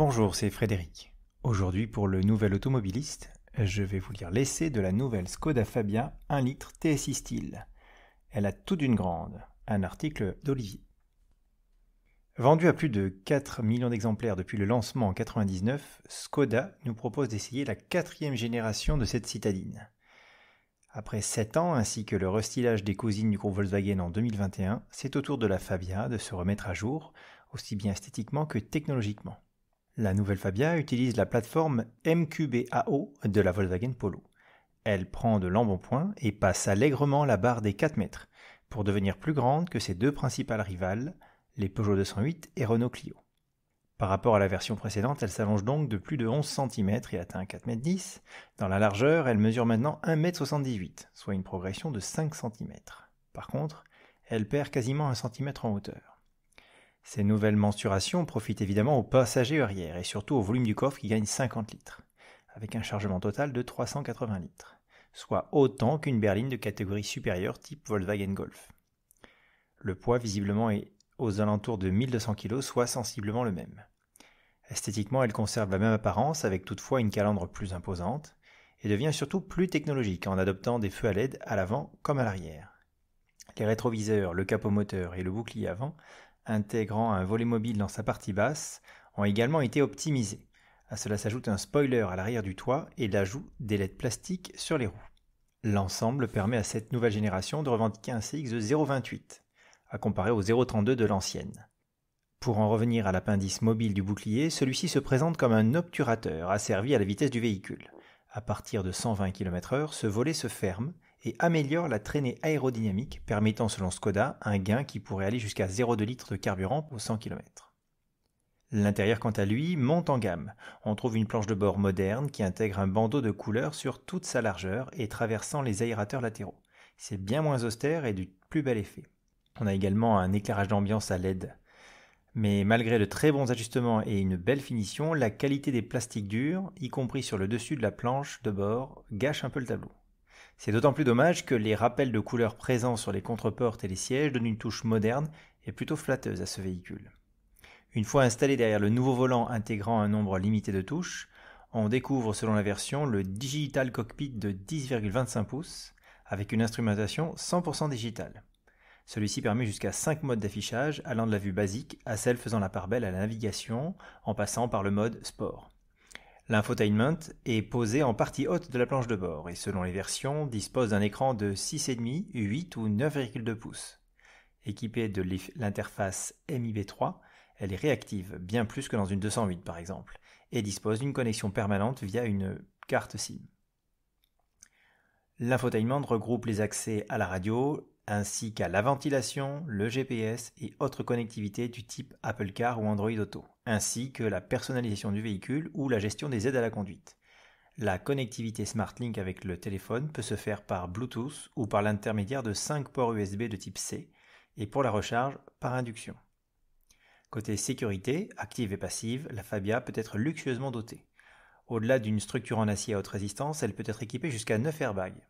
Bonjour, c'est Frédéric. Aujourd'hui, pour le Nouvel Automobiliste, je vais vous lire l'essai de la nouvelle Skoda Fabia 1 litre TSI Style. Elle a tout d'une grande. Un article d'Olivier. Vendue à plus de 4 millions d'exemplaires depuis le lancement en 1999, Skoda nous propose d'essayer la 4e génération de cette citadine. Après 7 ans, ainsi que le restylage des cousines du groupe Volkswagen en 2021, c'est au tour de la Fabia de se remettre à jour, aussi bien esthétiquement que technologiquement. La nouvelle Fabia utilise la plateforme MQB-AO de la Volkswagen Polo. Elle prend de l'embonpoint et passe allègrement la barre des 4 mètres, pour devenir plus grande que ses deux principales rivales, les Peugeot 208 et Renault Clio. Par rapport à la version précédente, elle s'allonge donc de plus de 11 cm et atteint 4,10 m. Dans la largeur, elle mesure maintenant 1,78 m, soit une progression de 5 cm. Par contre, elle perd quasiment 1 cm en hauteur. Ces nouvelles mensurations profitent évidemment aux passagers arrière et surtout au volume du coffre qui gagne 50 litres, avec un chargement total de 380 litres, soit autant qu'une berline de catégorie supérieure type Volkswagen Golf. Le poids visiblement est aux alentours de 1200 kg, soit sensiblement le même. Esthétiquement, elle conserve la même apparence avec toutefois une calandre plus imposante et devient surtout plus technologique en adoptant des feux à LED à l'avant comme à l'arrière. Les rétroviseurs, le capot moteur et le bouclier avant, intégrant un volet mobile dans sa partie basse, ont également été optimisés. À cela s'ajoute un spoiler à l'arrière du toit et l'ajout des LED plastiques sur les roues. L'ensemble permet à cette nouvelle génération de revendiquer un CX de 0,28, à comparer au 0,32 de l'ancienne. Pour en revenir à l'appendice mobile du bouclier, celui-ci se présente comme un obturateur asservi à la vitesse du véhicule. À partir de 120 km/h, ce volet se ferme et améliore la traînée aérodynamique, permettant selon Skoda un gain qui pourrait aller jusqu'à 0,2 litres de carburant pour 100 km. L'intérieur quant à lui monte en gamme. On trouve une planche de bord moderne qui intègre un bandeau de couleur sur toute sa largeur et traversant les aérateurs latéraux. C'est bien moins austère et du plus bel effet. On a également un éclairage d'ambiance à LED. Mais malgré de très bons ajustements et une belle finition, la qualité des plastiques durs, y compris sur le dessus de la planche de bord, gâche un peu le tableau. C'est d'autant plus dommage que les rappels de couleurs présents sur les contreportes et les sièges donnent une touche moderne et plutôt flatteuse à ce véhicule. Une fois installé derrière le nouveau volant intégrant un nombre limité de touches, on découvre selon la version le Digital Cockpit de 10,25 pouces avec une instrumentation 100% digitale. Celui-ci permet jusqu'à 5 modes d'affichage allant de la vue basique à celle faisant la part belle à la navigation en passant par le mode sport. L'infotainment est posé en partie haute de la planche de bord et selon les versions dispose d'un écran de 6,5, 8 ou 9,2 pouces. Équipée de l'interface MIB3, elle est réactive, bien plus que dans une 208 par exemple, et dispose d'une connexion permanente via une carte SIM. L'infotainment regroupe les accès à la radio, ainsi qu'à la ventilation, le GPS et autres connectivités du type Apple Car ou Android Auto, ainsi que la personnalisation du véhicule ou la gestion des aides à la conduite. La connectivité SmartLink avec le téléphone peut se faire par Bluetooth ou par l'intermédiaire de 5 ports USB de type C, et pour la recharge, par induction. Côté sécurité, active et passive, la Fabia peut être luxueusement dotée. Au-delà d'une structure en acier à haute résistance, elle peut être équipée jusqu'à 9 airbags.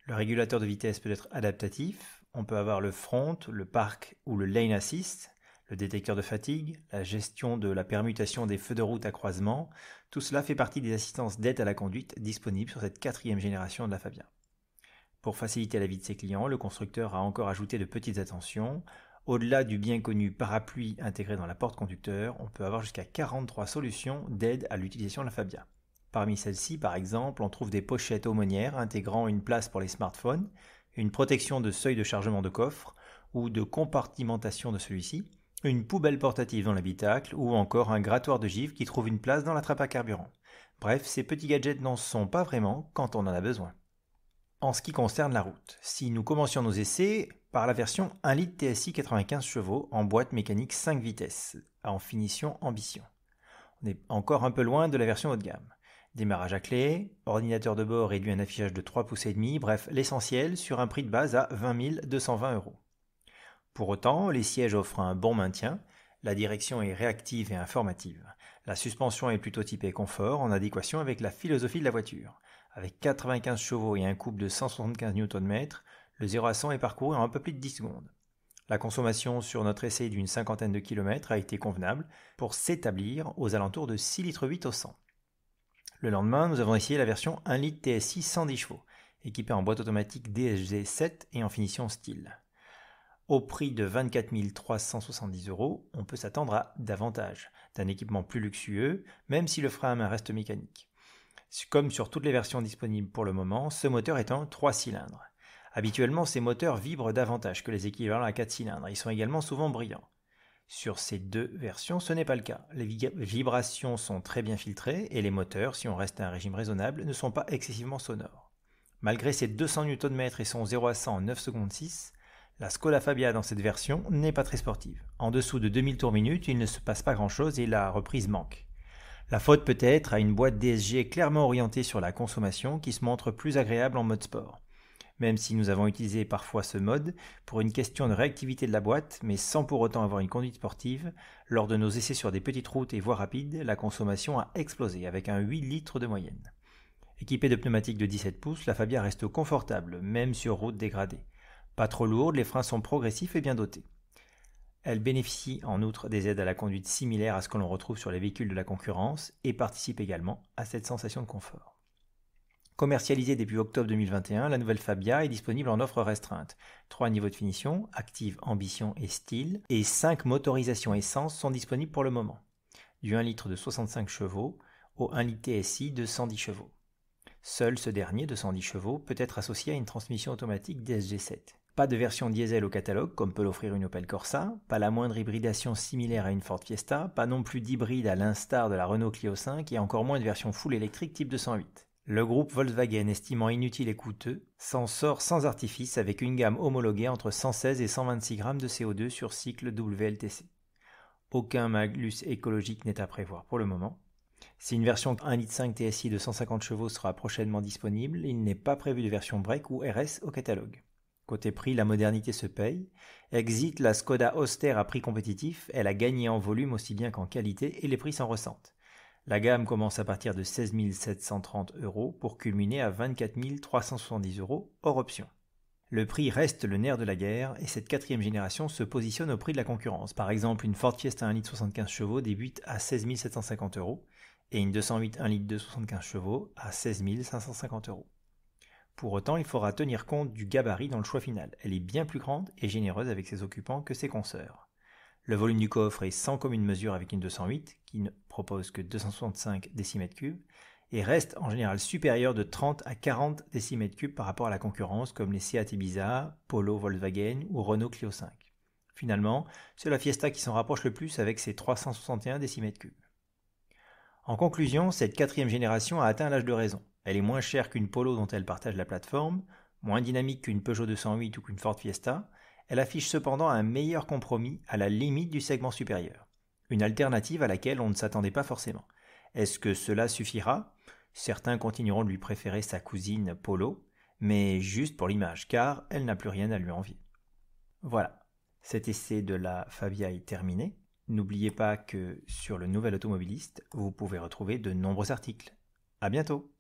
Le régulateur de vitesse peut être adaptatif, on peut avoir le front, le park ou le lane assist, le détecteur de fatigue, la gestion de la permutation des feux de route à croisement, tout cela fait partie des assistances d'aide à la conduite disponibles sur cette 4e génération de la Fabia. Pour faciliter la vie de ses clients, le constructeur a encore ajouté de petites attentions. Au-delà du bien connu parapluie intégré dans la porte conducteur, on peut avoir jusqu'à 43 solutions d'aide à l'utilisation de la Fabia. Parmi celles-ci, par exemple, on trouve des pochettes aumônières intégrant une place pour les smartphones, une protection de seuil de chargement de coffre ou de compartimentation de celui-ci, une poubelle portative dans l'habitacle ou encore un grattoir de givre qui trouve une place dans la trappe à carburant. Bref, ces petits gadgets n'en sont pas vraiment quand on en a besoin. En ce qui concerne la route, si nous commencions nos essais par la version 1 litre TSI 95 chevaux en boîte mécanique 5 vitesses, en finition ambition. On est encore un peu loin de la version haut de gamme. Démarrage à clé, ordinateur de bord réduit à un affichage de 3,5 pouces, bref, l'essentiel sur un prix de base à 20 220 €. Pour autant, les sièges offrent un bon maintien, la direction est réactive et informative. La suspension est plutôt typée confort, en adéquation avec la philosophie de la voiture. Avec 95 chevaux et un couple de 175 Nm, le 0 à 100 est parcouru en un peu plus de 10 secondes. La consommation sur notre essai d'une cinquantaine de kilomètres a été convenable pour s'établir aux alentours de 6,8 litres au 100. Le lendemain, nous avons essayé la version 1 litre TSI 110 chevaux, équipée en boîte automatique DSG 7 et en finition style. Au prix de 24 370 €, on peut s'attendre à davantage, d'un équipement plus luxueux, même si le frein à main reste mécanique. Comme sur toutes les versions disponibles pour le moment, ce moteur est un 3 cylindres. Habituellement, ces moteurs vibrent davantage que les équivalents à 4 cylindres. Ils sont également souvent bruyants. Sur ces deux versions, ce n'est pas le cas. Les vibrations sont très bien filtrées et les moteurs, si on reste à un régime raisonnable, ne sont pas excessivement sonores. Malgré ses 200 Nm et son 0 à 100 en 9 secondes 6, la Skoda Fabia dans cette version n'est pas très sportive. En dessous de 2000 tours minute, il ne se passe pas grand-chose et la reprise manque. La faute peut être à une boîte DSG clairement orientée sur la consommation qui se montre plus agréable en mode sport. Même si nous avons utilisé parfois ce mode pour une question de réactivité de la boîte, mais sans pour autant avoir une conduite sportive, lors de nos essais sur des petites routes et voies rapides, la consommation a explosé avec un 8 litres de moyenne. Équipée de pneumatiques de 17 pouces, la Fabia reste confortable, même sur route dégradée. Pas trop lourde, les freins sont progressifs et bien dotés. Elle bénéficie en outre des aides à la conduite similaires à ce que l'on retrouve sur les véhicules de la concurrence et participe également à cette sensation de confort. Commercialisée depuis octobre 2021, la nouvelle Fabia est disponible en offre restreinte. 3 niveaux de finition, active, ambition et style, et 5 motorisations essence sont disponibles pour le moment. Du 1 litre de 65 chevaux au 1 litre TSI de 110 chevaux. Seul ce dernier de 110 chevaux peut être associé à une transmission automatique DSG 7. Pas de version diesel au catalogue comme peut l'offrir une Opel Corsa, pas la moindre hybridation similaire à une Ford Fiesta, pas non plus d'hybride à l'instar de la Renault Clio 5 et encore moins de version full électrique type 208. Le groupe Volkswagen, estimant inutile et coûteux, s'en sort sans artifice avec une gamme homologuée entre 116 et 126 grammes de CO2 sur cycle WLTC. Aucun malus écologique n'est à prévoir pour le moment. Si une version 1,5 litre TSI de 150 chevaux sera prochainement disponible, il n'est pas prévu de version break ou RS au catalogue. Côté prix, la modernité se paye. Exit la Skoda Austère à prix compétitif, elle a gagné en volume aussi bien qu'en qualité et les prix s'en ressentent. La gamme commence à partir de 16 730 € pour culminer à 24 370 € hors option. Le prix reste le nerf de la guerre et cette quatrième génération se positionne au prix de la concurrence. Par exemple, une Ford Fiesta 1 litre 75 chevaux débute à 16 750 € et une 208 1 litre de 75 chevaux à 16 550 €. Pour autant, il faudra tenir compte du gabarit dans le choix final. Elle est bien plus grande et généreuse avec ses occupants que ses consoeurs. Le volume du coffre est sans commune mesure avec une 208, qui ne propose que 265 décimètres3, et reste en général supérieur de 30 à 40 décimètres3 par rapport à la concurrence comme les Seat Ibiza, Polo Volkswagen ou Renault Clio 5. Finalement, c'est la Fiesta qui s'en rapproche le plus avec ses 361 décimètres3. En conclusion, cette quatrième génération a atteint l'âge de raison. Elle est moins chère qu'une Polo dont elle partage la plateforme, moins dynamique qu'une Peugeot 208 ou qu'une Ford Fiesta. Elle affiche cependant un meilleur compromis à la limite du segment supérieur. Une alternative à laquelle on ne s'attendait pas forcément. Est-ce que cela suffira ? Certains continueront de lui préférer sa cousine Polo, mais juste pour l'image, car elle n'a plus rien à lui envier. Voilà, cet essai de la Fabia est terminé. N'oubliez pas que sur le Nouvel Automobiliste, vous pouvez retrouver de nombreux articles. À bientôt!